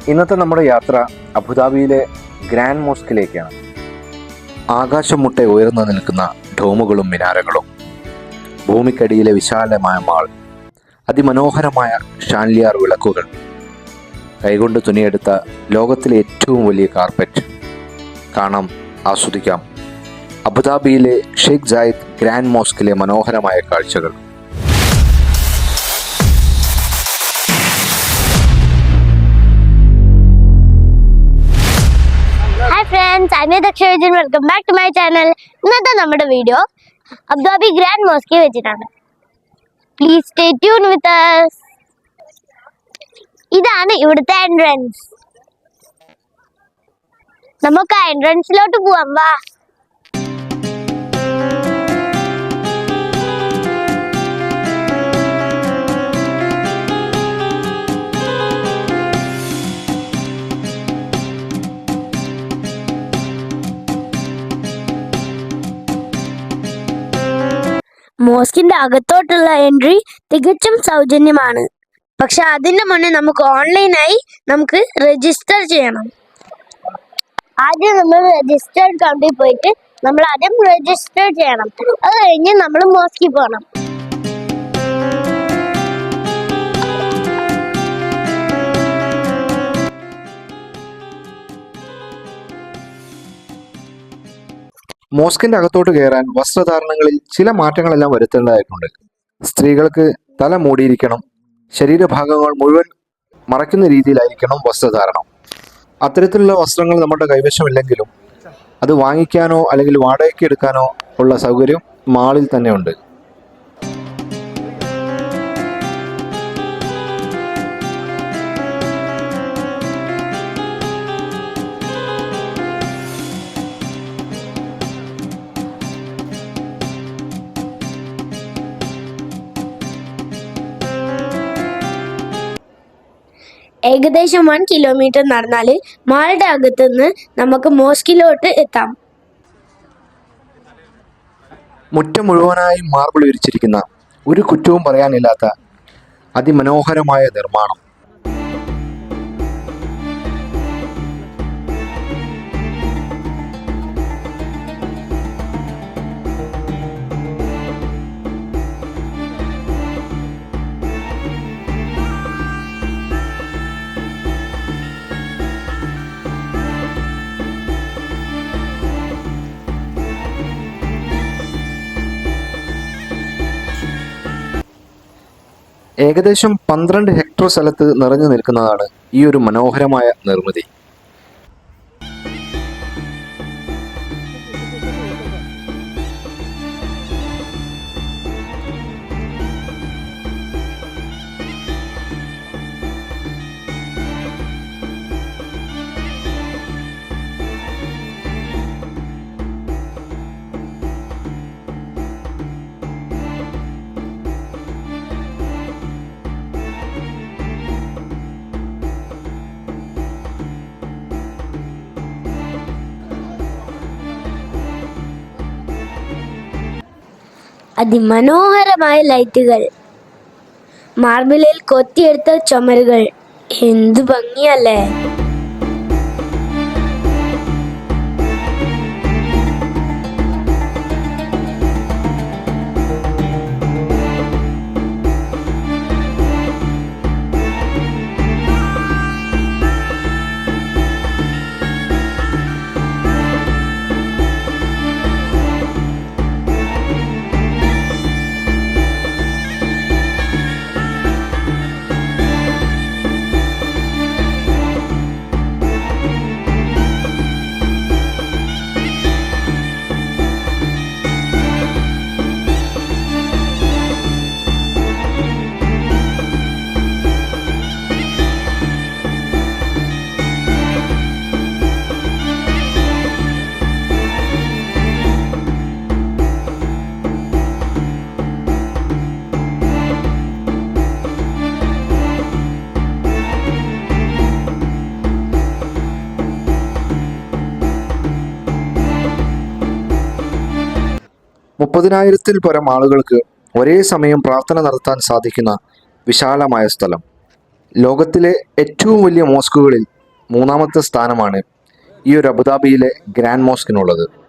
ഇന്നത്തെ നമ്മുടെ യാത്ര അബുദാബിയിലെ ഗ്രാൻഡ് മോസ്കിലേക്കാണ്. ആകാശം മുട്ടെ ഉയർന്നു നിൽക്കുന്ന ഡോമുകളും മിനാരങ്ങളും, ഭൂമിക്കടിയിലെ വിശാലമായ മാൾ, അതിമനോഹരമായ ഷാൻലിയാർ വിളക്കുകൾ, കൈകൊണ്ട് തുന്നിയെടുത്ത ലോകത്തിലെ ഏറ്റവും വലിയ കാർപ്പറ്റ്. കാണാം, ആസ്വദിക്കാം അബുദാബിയിലെ ഷെയ്ഖ് സായിദ് ഗ്രാൻഡ് മോസ്കിലെ മനോഹരമായ കാഴ്ചകൾ. Friends, I'm Dakshavijan. Welcome back to my channel. ഇന്നത്തെ നമ്മുടെ വീഡിയോ അബുദാബി ഗ്രാൻഡ് മോസ്കി വെച്ചിട്ടാണ്. Please stay tune with us. ഇതാണ് ഇവിടുത്തെ എൻട്രൻസ്. നമുക്ക് ആ എൻട്രൻസിലോട്ട് പോവാം. വാ. മോസ്കിന്റെ അകത്തോട്ടുള്ള എൻട്രി തികച്ചും സൗജന്യമാണ്. പക്ഷെ അതിന്റെ മുന്നേ നമുക്ക് ഓൺലൈനായി രജിസ്റ്റർ ചെയ്യണം. ആദ്യം നമ്മൾ രജിസ്റ്റേർഡ് കൗണ്ടിൽ പോയിട്ട് നമ്മൾ ആദ്യം രജിസ്റ്റർ ചെയ്യണം. അത് കഴിഞ്ഞ് നമ്മൾ മോസ്കിൽ പോകണം. മോസ്കിന്റെ അകത്തോട്ട് കയറാൻ വസ്ത്രധാരണങ്ങളിൽ ചില മാറ്റങ്ങളെല്ലാം വരുത്തേണ്ടതായിട്ടുണ്ട്. സ്ത്രീകൾക്ക് തല മൂടിയിരിക്കണം. ശരീരഭാഗങ്ങൾ മുഴുവൻ മറയ്ക്കുന്ന രീതിയിലായിരിക്കണം വസ്ത്രധാരണം. അത്തരത്തിലുള്ള വസ്ത്രങ്ങൾ നമ്മുടെ കൈവശമില്ലെങ്കിലും അത് വാങ്ങിക്കാനോ അല്ലെങ്കിൽ വാടകയ്ക്ക് എടുക്കാനോ ഉള്ള സൗകര്യം മാളിൽ തന്നെ ഉണ്ട്. ഏകദേശം 1 കിലോമീറ്റർ നടന്നാൽ മാളുടെ അകത്തുനിന്ന് നമുക്ക് മോസ്കിലോട്ട് എത്താം. മുറ്റം മുഴുവനായി മാർബിൾ വിരിച്ചിരിക്കുന്ന, ഒരു കുറ്റവും പറയാനില്ലാത്ത അതിമനോഹരമായ നിർമ്മാണം. ഏകദേശം 12 ഹെക്ടർ സ്ഥലത്ത് നിറഞ്ഞു നിൽക്കുന്നതാണ് ഈ ഒരു മനോഹരമായ നിർമ്മിതി. അതിമനോഹരമായ ലൈറ്റുകൾ, മാർബിളിൽ കൊത്തിയെടുത്ത ചുമരുകൾ, എന്തു ഭംഗിയല്ലേ! മുപ്പതിനായിരത്തിൽ പരം ആളുകൾക്ക് ഒരേ സമയം പ്രാർത്ഥന നടത്താൻ സാധിക്കുന്ന വിശാലമായ സ്ഥലം. ലോകത്തിലെ ഏറ്റവും വലിയ മോസ്കുകളിൽ മൂന്നാമത്തെ സ്ഥാനമാണ് ഈ ഒരു അബുദാബിയിലെ ഗ്രാൻഡ് മോസ്കിനുള്ളത്.